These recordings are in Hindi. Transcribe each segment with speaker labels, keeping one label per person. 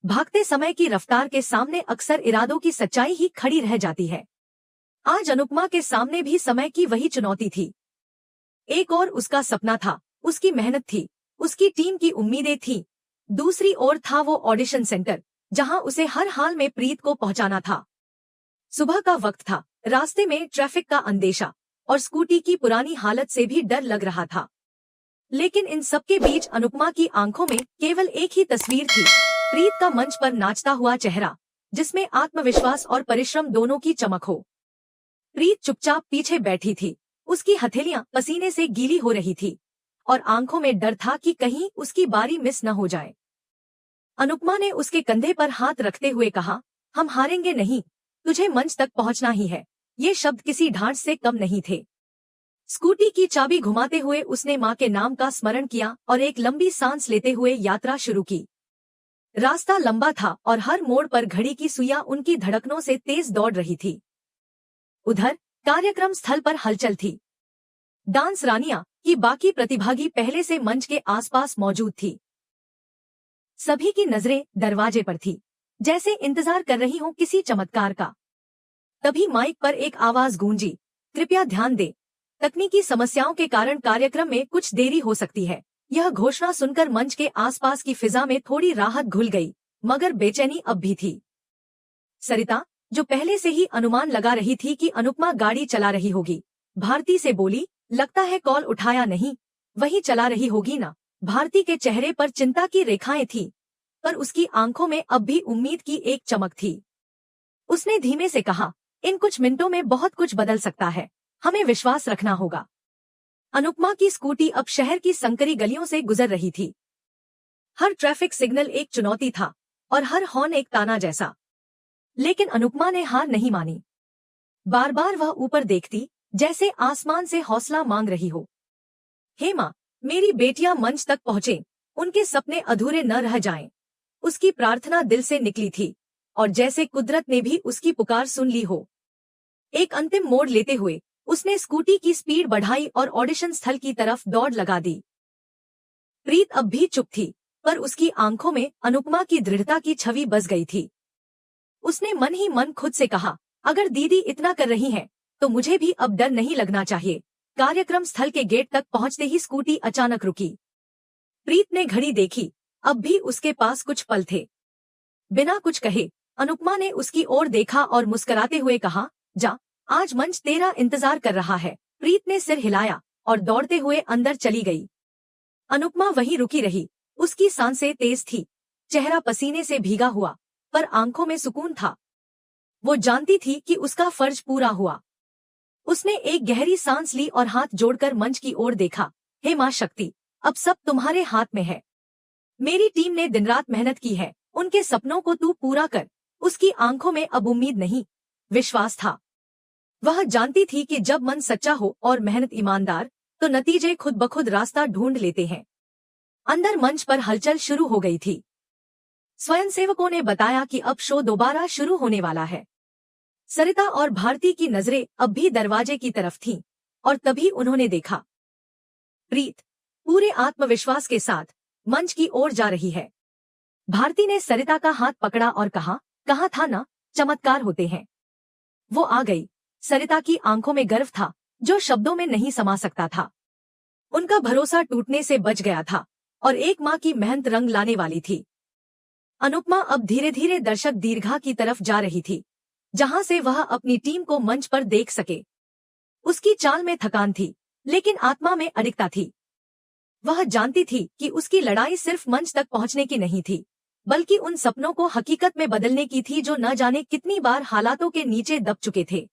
Speaker 1: भागते समय की रफ्तार के सामने अक्सर इरादों की सच्चाई ही खड़ी रह जाती है। आज अनुपमा के सामने भी समय की वही चुनौती थी। एक और उसका सपना था, उसकी मेहनत थी, उसकी टीम की उम्मीदें थीं। दूसरी ओर था वो ऑडिशन सेंटर, जहां उसे हर हाल में प्रीत को पहुंचाना था। सुबह का वक्त था, रास्ते में ट्रैफिक का अंदेशा और स्कूटी की पुरानी हालत से भी डर लग रहा था। लेकिन इन सबके बीच अनुपमा की आंखों में केवल एक ही तस्वीर थी, प्रीत का मंच पर नाचता हुआ चेहरा, जिसमें आत्मविश्वास और परिश्रम दोनों की चमक हो। प्रीत चुपचाप पीछे बैठी थी, उसकी हथेलियां पसीने से गीली हो रही थी और आंखों में डर था कि कहीं उसकी बारी मिस न हो जाए। अनुपमा ने उसके कंधे पर हाथ रखते हुए कहा, हम हारेंगे नहीं, तुझे मंच तक पहुंचना ही है। ये शब्द किसी ढांढ से कम नहीं थे। स्कूटी की चाबी घुमाते हुए उसने माँ के नाम का स्मरण किया और एक लंबी सांस लेते हुए यात्रा शुरू की। रास्ता लंबा था और हर मोड़ पर घड़ी की सुइयां उनकी धड़कनों से तेज दौड़ रही थी। उधर कार्यक्रम स्थल पर हलचल थी। डांस रानियां की बाकी प्रतिभागी पहले से मंच के आसपास मौजूद थी। सभी की नजरें दरवाजे पर थी, जैसे इंतजार कर रही हों किसी चमत्कार का। तभी माइक पर एक आवाज गूंजी, कृपया ध्यान दें, तकनीकी समस्याओं के कारण कार्यक्रम में कुछ देरी हो सकती है। यह घोषणा सुनकर मंच के आसपास की फिजा में थोड़ी राहत घुल गई, मगर बेचैनी अब भी थी। सरिता, जो पहले से ही अनुमान लगा रही थी कि अनुपमा गाड़ी चला रही होगी, भारती से बोली, लगता है कॉल उठाया नहीं, वही चला रही होगी ना। भारती के चेहरे पर चिंता की रेखाएं थी, पर उसकी आंखों में अब भी उम्मीद की एक चमक थी। उसने धीमे से कहा, इन कुछ मिनटों में बहुत कुछ बदल सकता है, हमें विश्वास रखना होगा। अनुपमा की स्कूटी अब शहर की संकरी गलियों से गुजर रही थी। हर ट्रैफिक सिग्नल एक चुनौती था और हर हॉर्न एक ताना जैसा। लेकिन अनुपमा ने हार नहीं मानी। बार बार वह ऊपर देखती, जैसे आसमान से हौसला मांग रही हो। हे माँ, मेरी बेटियां मंच तक पहुँचे, उनके सपने अधूरे न रह जाएं। उसकी प्रार्थना दिल से निकली थी और जैसे कुदरत ने भी उसकी पुकार सुन ली हो। एक अंतिम मोड़ लेते हुए उसने स्कूटी की स्पीड बढ़ाई और ऑडिशन स्थल की तरफ दौड़ लगा दी। प्रीत अब भी चुप थी, पर उसकी आंखों में अनुपमा की दृढ़ता की छवि बस गई थी। उसने मन ही मन खुद से कहा, अगर दीदी इतना कर रही हैं, तो मुझे भी अब डर नहीं लगना चाहिए। कार्यक्रम स्थल के गेट तक पहुंचते ही स्कूटी अचानक रुकी। प्रीत ने घड़ी देखी, अब भी उसके पास कुछ पल थे। बिना कुछ कहे अनुपमा ने उसकी ओर देखा और मुस्कुराते हुए कहा, जा, आज मंच तेरा इंतजार कर रहा है। प्रीत ने सिर हिलाया और दौड़ते हुए अंदर चली गई। अनुपमा वहीं रुकी रही, उसकी सांसें तेज थी, चेहरा पसीने से भीगा हुआ, पर आंखों में सुकून था। वो जानती थी कि उसका फर्ज पूरा हुआ। उसने एक गहरी सांस ली और हाथ जोड़कर मंच की ओर देखा। हे माँ शक्ति, अब सब तुम्हारे हाथ में है। मेरी टीम ने दिन रात मेहनत की है, उनके सपनों को तू पूरा कर। उसकी आंखों में अब उम्मीद नहीं, विश्वास था। वह जानती थी कि जब मन सच्चा हो और मेहनत ईमानदार, तो नतीजे खुद ब खुद रास्ता ढूंढ लेते हैं। अंदर मंच पर हलचल शुरू हो गई थी। स्वयंसेवकों ने बताया कि अब शो दोबारा शुरू होने वाला है। सरिता और भारती की नजरें अब भी दरवाजे की तरफ थीं, और तभी उन्होंने देखा प्रीत पूरे आत्मविश्वास के साथ मंच की ओर जा रही है। भारती ने सरिता का हाथ पकड़ा और कहा था ना, चमत्कार होते हैं। वो आ गई। सरिता की आंखों में गर्व था, जो शब्दों में नहीं समा सकता था। उनका भरोसा टूटने से बच गया था और एक माँ की मेहनत रंग लाने वाली थी। अनुपमा अब धीरे धीरे दर्शक दीर्घा की तरफ जा रही थी, जहां से वह अपनी टीम को मंच पर देख सके। उसकी चाल में थकान थी, लेकिन आत्मा में अडिगता थी। वह जानती थी कि उसकी लड़ाई सिर्फ मंच तक पहुंचने की नहीं थी, बल्कि उन सपनों को हकीकत में बदलने की थी जो न जाने कितनी बार हालातों के नीचे दब चुके थे।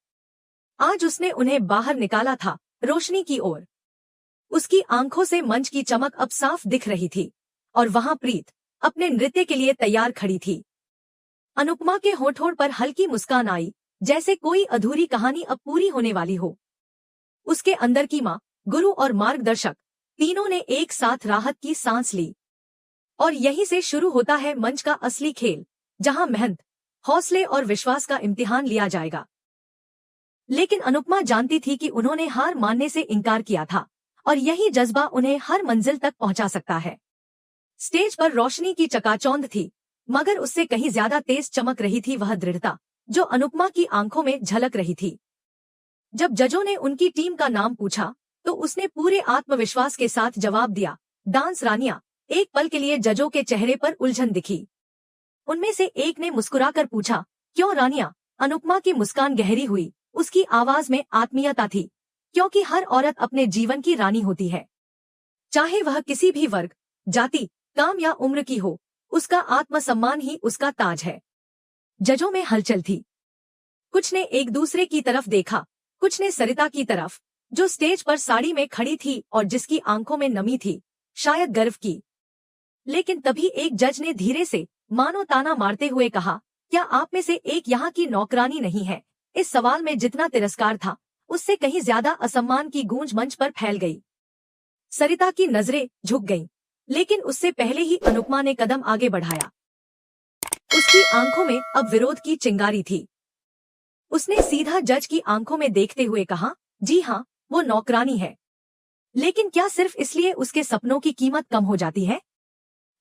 Speaker 1: आज उसने उन्हें बाहर निकाला था, रोशनी की ओर। उसकी आंखों से मंच की चमक अब साफ दिख रही थी, और वहां प्रीत अपने नृत्य के लिए तैयार खड़ी थी। अनुपमा के होठों पर हल्की मुस्कान आई, जैसे कोई अधूरी कहानी अब पूरी होने वाली हो। उसके अंदर की माँ, गुरु और मार्गदर्शक तीनों ने एक साथ राहत की सांस ली। और यहीं से शुरू होता है मंच का असली खेल, जहां मेहनत, हौसले और विश्वास का इम्तिहान लिया जाएगा। लेकिन अनुपमा जानती थी कि उन्होंने हार मानने से इनकार किया था, और यही जज्बा उन्हें हर मंजिल तक पहुंचा सकता है। स्टेज पर रोशनी की चकाचौंध थी, मगर उससे कहीं ज्यादा तेज चमक रही थी वह दृढ़ता जो अनुपमा की आंखों में झलक रही थी। जब जजों ने उनकी टीम का नाम पूछा तो उसने पूरे आत्मविश्वास के साथ जवाब दिया, डांस रानिया। एक पल के लिए जजों के चेहरे पर उलझन दिखी। उनमें से एक ने मुस्कुराकर पूछा, क्यों रानिया? अनुपमा की मुस्कान गहरी हुई, उसकी आवाज में आत्मीयता थी। क्योंकि हर औरत अपने जीवन की रानी होती है, चाहे वह किसी भी वर्ग, जाति, काम या उम्र की हो। उसका आत्मसम्मान ही उसका ताज है। जजों में हलचल थी। कुछ ने एक दूसरे की तरफ देखा, कुछ ने सरिता की तरफ, जो स्टेज पर साड़ी में खड़ी थी और जिसकी आंखों में नमी थी, शायद गर्व की। लेकिन तभी एक जज ने धीरे से, मानो ताना मारते हुए कहा, क्या आप में से एक यहाँ की नौकरानी नहीं है? इस सवाल में जितना तिरस्कार था, उससे कहीं ज्यादा असम्मान की गूंज मंच पर फैल गई। सरिता की नजरें झुक गईं, लेकिन उससे पहले ही अनुपमा ने कदम आगे बढ़ाया। उसकी आंखों में अब विरोध की चिंगारी थी। उसने सीधा जज की आंखों में देखते हुए कहा, जी हाँ, वो नौकरानी है। लेकिन क्या सिर्फ इसलिए उसके सपनों की कीमत कम हो जाती है?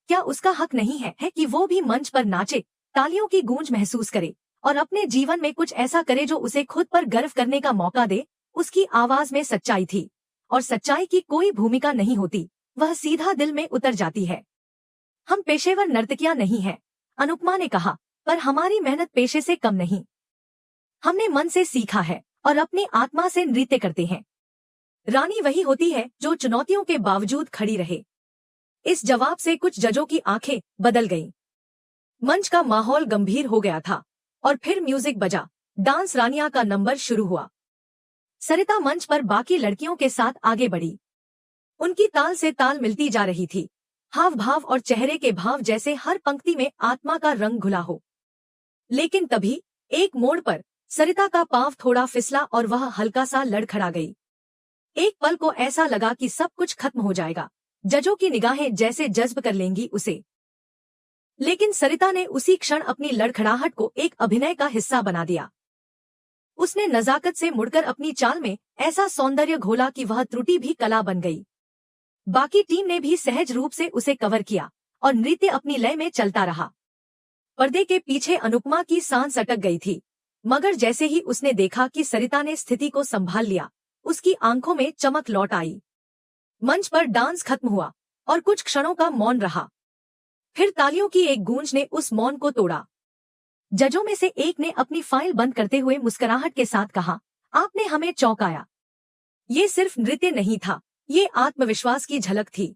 Speaker 1: क्या उसका हक नहीं है कि वो भी मंच पर नाचे, तालियों की गूंज महसूस करे और अपने जीवन में कुछ ऐसा करे जो उसे खुद पर गर्व करने का मौका दे? उसकी आवाज में सच्चाई थी, और सच्चाई की कोई भूमिका नहीं होती, वह सीधा दिल में उतर जाती है। हम पेशेवर नर्तकियां नहीं हैं, अनुपमा ने कहा, पर हमारी मेहनत पेशे से कम नहीं। हमने मन से सीखा है और अपनी आत्मा से नृत्य करते हैं। रानी वही होती है जो चुनौतियों के बावजूद खड़ी रहे। इस जवाब से कुछ जजों की आंखें बदल गईं। मंच का माहौल गंभीर हो गया था और फिर म्यूजिक बजा। डांस रानिया का नंबर शुरू हुआ। सरिता मंच पर बाकी लड़कियों के साथ आगे बढ़ी। उनकी ताल से ताल मिलती जा रही थी, हाव भाव और चेहरे के भाव जैसे हर पंक्ति में आत्मा का रंग घुला हो। लेकिन तभी एक मोड़ पर सरिता का पांव थोड़ा फिसला और वह हल्का सा लड़खड़ा गई। एक पल को ऐसा लगा कि सब कुछ खत्म हो जाएगा, जजों की निगाहें जैसे जज्ब कर लेंगी उसे। लेकिन सरिता ने उसी क्षण अपनी लड़खड़ाहट को एक अभिनय का हिस्सा बना दिया। उसने नजाकत से मुड़कर अपनी चाल में ऐसा सौंदर्य घोला कि वह त्रुटि भी कला बन गई। बाकी टीम ने भी सहज रूप से उसे कवर किया और नृत्य अपनी लय में चलता रहा। पर्दे के पीछे अनुपमा की सांस अटक गई थी, मगर जैसे ही उसने देखा कि सरिता ने स्थिति को संभाल लिया, उसकी आंखों में चमक लौट आई। मंच पर डांस खत्म हुआ और कुछ क्षणों का मौन रहा। फिर तालियों की एक गूंज ने उस मौन को तोड़ा। जजों में से एक ने अपनी फाइल बंद करते हुए मुस्कुराहट के साथ कहा, आपने हमें चौंकाया। ये सिर्फ नृत्य नहीं था, ये आत्मविश्वास की झलक थी।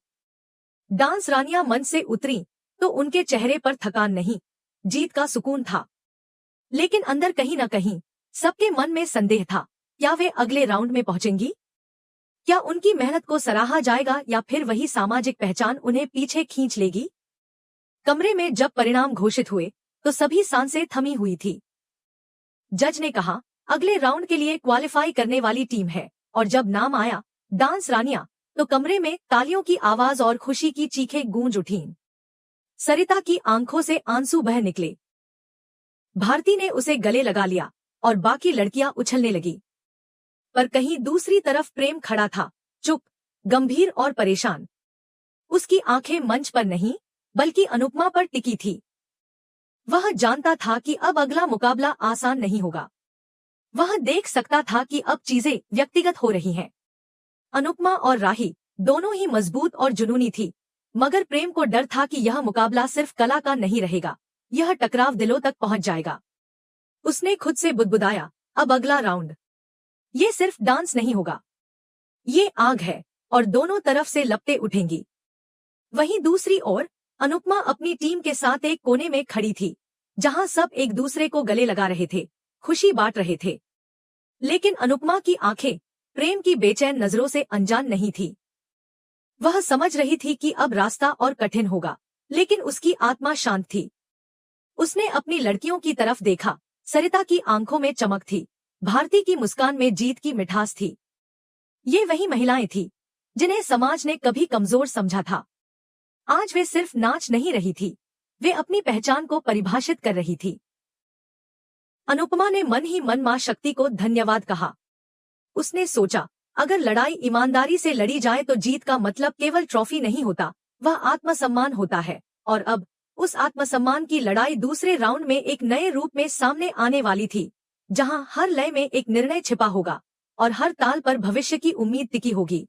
Speaker 1: डांस रानियां मंच से उतरी तो उनके चेहरे पर थकान नहीं, जीत का सुकून था। लेकिन अंदर कहीं न कहीं सबके मन में संदेह था, क्या वे अगले राउंड में पहुंचेंगी? क्या उनकी मेहनत को सराहा जाएगा या फिर वही सामाजिक पहचान उन्हें पीछे खींच लेगी? कमरे में जब परिणाम घोषित हुए तो सभी सांसें थमी हुई थी। जज ने कहा, अगले राउंड के लिए क्वालिफाई करने वाली टीम है, और जब नाम आया डांस रानिया, तो कमरे में तालियों की आवाज और खुशी की चीखें गूंज उठीं। सरिता की आंखों से आंसू बह निकले। भारती ने उसे गले लगा लिया और बाकी लड़कियां उछलने लगी। पर कहीं दूसरी तरफ प्रेम खड़ा था, चुप, गंभीर और परेशान। उसकी आंखें मंच पर नहीं बल्कि अनुपमा पर टिकी थी। वह जानता था कि अब अगला मुकाबला आसान नहीं होगा। वह देख सकता था कि अब चीजें व्यक्तिगत हो रही हैं। अनुपमा और राही दोनों ही मजबूत और जुनूनी थी, मगर प्रेम को डर था कि यह मुकाबला सिर्फ कला का नहीं रहेगा, यह टकराव दिलों तक पहुंच जाएगा। उसने खुद से बुदबुदाया, अब अगला राउंड, ये सिर्फ डांस नहीं होगा, ये आग है और दोनों तरफ से लपटें उठेंगी। वहीं दूसरी ओर अनुपमा अपनी टीम के साथ एक कोने में खड़ी थी, जहां सब एक दूसरे को गले लगा रहे थे, खुशी बांट रहे थे। लेकिन अनुपमा की आंखें प्रेम की बेचैन नजरों से अनजान नहीं थी। वह समझ रही थी कि अब रास्ता और कठिन होगा, लेकिन उसकी आत्मा शांत थी। उसने अपनी लड़कियों की तरफ देखा। सरिता की आंखों में चमक थी, भारती की मुस्कान में जीत की मिठास थी। ये वही महिलाएं थीं जिन्हें समाज ने कभी कमजोर समझा था। आज वे सिर्फ नाच नहीं रही थी, वे अपनी पहचान को परिभाषित कर रही थी। अनुपमा ने मन ही मन मां शक्ति को धन्यवाद कहा। उसने सोचा, अगर लड़ाई ईमानदारी से लड़ी जाए तो जीत का मतलब केवल ट्रॉफी नहीं होता, वह आत्मसम्मान होता है। और अब उस आत्मसम्मान की लड़ाई दूसरे राउंड में एक नए रूप में सामने आने वाली थी, जहां हर लय में एक निर्णय छिपा होगा और हर ताल पर भविष्य की उम्मीद टिकी होगी।